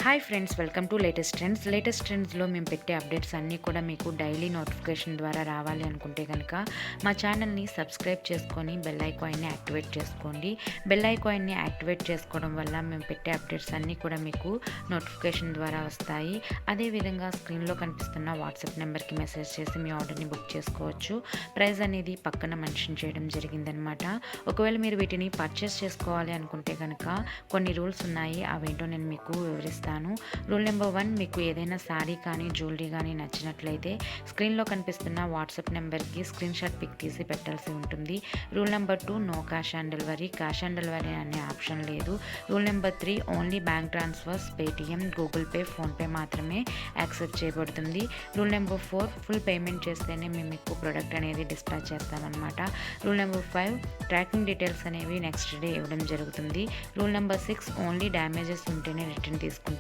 Hi friends, welcome to latest ట్రెండ్స్లో మేము పెట్టే అప్డేట్స్ అన్నీ కూడా మీకు డైలీ నోటిఫికేషన్ ద్వారా రావాలి అనుకుంటే కనుక మా ఛానల్ని సబ్స్క్రైబ్ చేసుకొని బెల్ ఐకాన్ని యాక్టివేట్ చేసుకోండి. బెల్ ఐకాన్ని యాక్టివేట్ చేసుకోవడం వల్ల మేము పెట్టే అప్డేట్స్ అన్నీ కూడా మీకు నోటిఫికేషన్ ద్వారా వస్తాయి. అదేవిధంగా స్క్రీన్లో కనిపిస్తున్న వాట్సాప్ నెంబర్కి మెసేజ్ చేసి మీ ఆర్డర్ని బుక్ చేసుకోవచ్చు. ప్రైస్ అనేది పక్కన మెన్షన్ చేయడం జరిగిందనమాట. ఒకవేళ మీరు వీటిని పర్చేస్ చేసుకోవాలి అనుకుంటే కనుక కొన్ని రూల్స్ ఉన్నాయి, అవేంటో నేను మీకు వివరిస్తాను. రూల్ నెంబర్ 1, మీకు ఏదైనా శారీ కానీ జ్యువెలరీ కానీ నచ్చినట్లయితే స్క్రీన్లో కనిపిస్తున్న వాట్సాప్ నెంబర్కి స్క్రీన్ షాట్ పిక్ తీసి పెట్టాల్సి ఉంటుంది. Rule number 2, no cash on delivery. Cash on delivery అనే ఆప్షన్ లేదు. Rule number 3, only bank transfers, Paytm, Google pay, PhonePe మాత్రమే యాక్సెప్ట్ చేయబడుతుంది. రూల్ నెంబర్ 4, ఫుల్ పేమెంట్ చేస్తేనే మేము మీకు ప్రోడక్ట్ అనేది డిస్పాచ్ చేస్తామన్నమాట. రూల్ నెంబర్ 5, ట్రాకింగ్ డీటెయిల్స్ అనేవి నెక్స్ట్ డే ఇవ్వడం జరుగుతుంది. రూల్ నెంబర్ 6, ఓన్లీ డ్యామేజెస్ ఉంటేనే రిటర్న్ తీసుకుంటాము,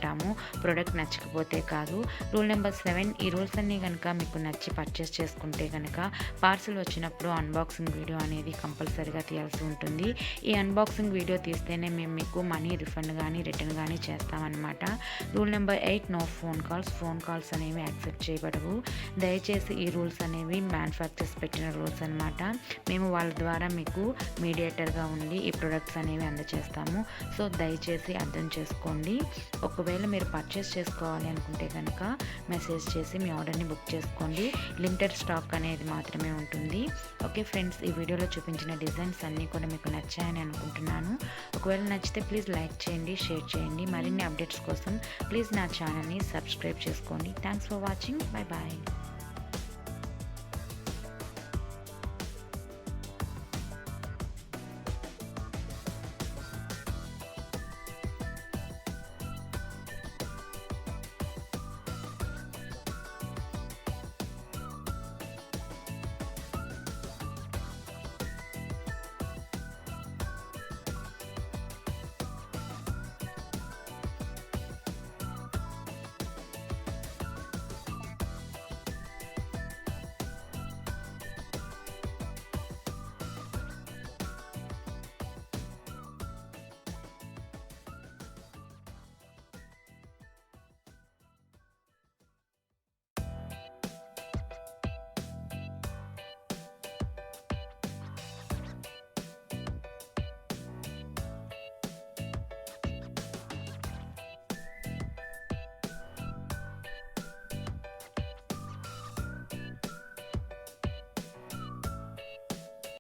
ప్రోడక్ట్ నచ్చకపోతే కాదు. రూల్ నెంబర్ 7, ఈ రూల్స్ అన్నీ కనుక మీకు నచ్చి పర్చేస్ చేసుకుంటే కనుక పార్సిల్ వచ్చినప్పుడు అన్బాక్సింగ్ వీడియో అనేది కంపల్సరీగా తీయాల్సి ఉంటుంది. ఈ అన్బాక్సింగ్ వీడియో తీస్తేనే మేము మీకు మనీ రిఫండ్ కానీ రిటర్న్ కానీ చేస్తామన్నమాట. Rule number 8, no phone calls అనేవి యాక్సెప్ట్ చేయబడవు. దయచేసి ఈ రూల్స్ అనేవి మ్యానుఫ్యాక్చర్స్ పెట్టిన రూల్స్ అనమాట. మేము వాళ్ళ ద్వారా మీకు మీడియేటర్గా ఉండి ఈ ప్రొడక్ట్స్ అనేవి అందజేస్తాము. సో దయచేసి అర్థం చేసుకోండి. ఒకవేళ మీరు పర్చేస్ చేసుకోవాలి అనుకుంటే కనుక మెసేజ్ చేసి మీ ఆర్డర్ని బుక్ చేసుకోండి. లిమిటెడ్ స్టాక్ అనేది మాత్రమే ఉంటుంది. ఓకే ఫ్రెండ్స్, ఈ వీడియోలో చూపించిన డిజైన్స్ అన్నీ కూడా మీకు నచ్చాయని అనుకుంటున్నాను. ఒకవేళ నచ్చితే ప్లీజ్ లైక్ చేయండి, షేర్ చేయండి. మరిన్ని అప్డేట్స్ కోసం ప్లీజ్ నా ఛానల్ని సబ్స్క్రైబ్ చేసుకోండి. Thanks for watching. Bye bye.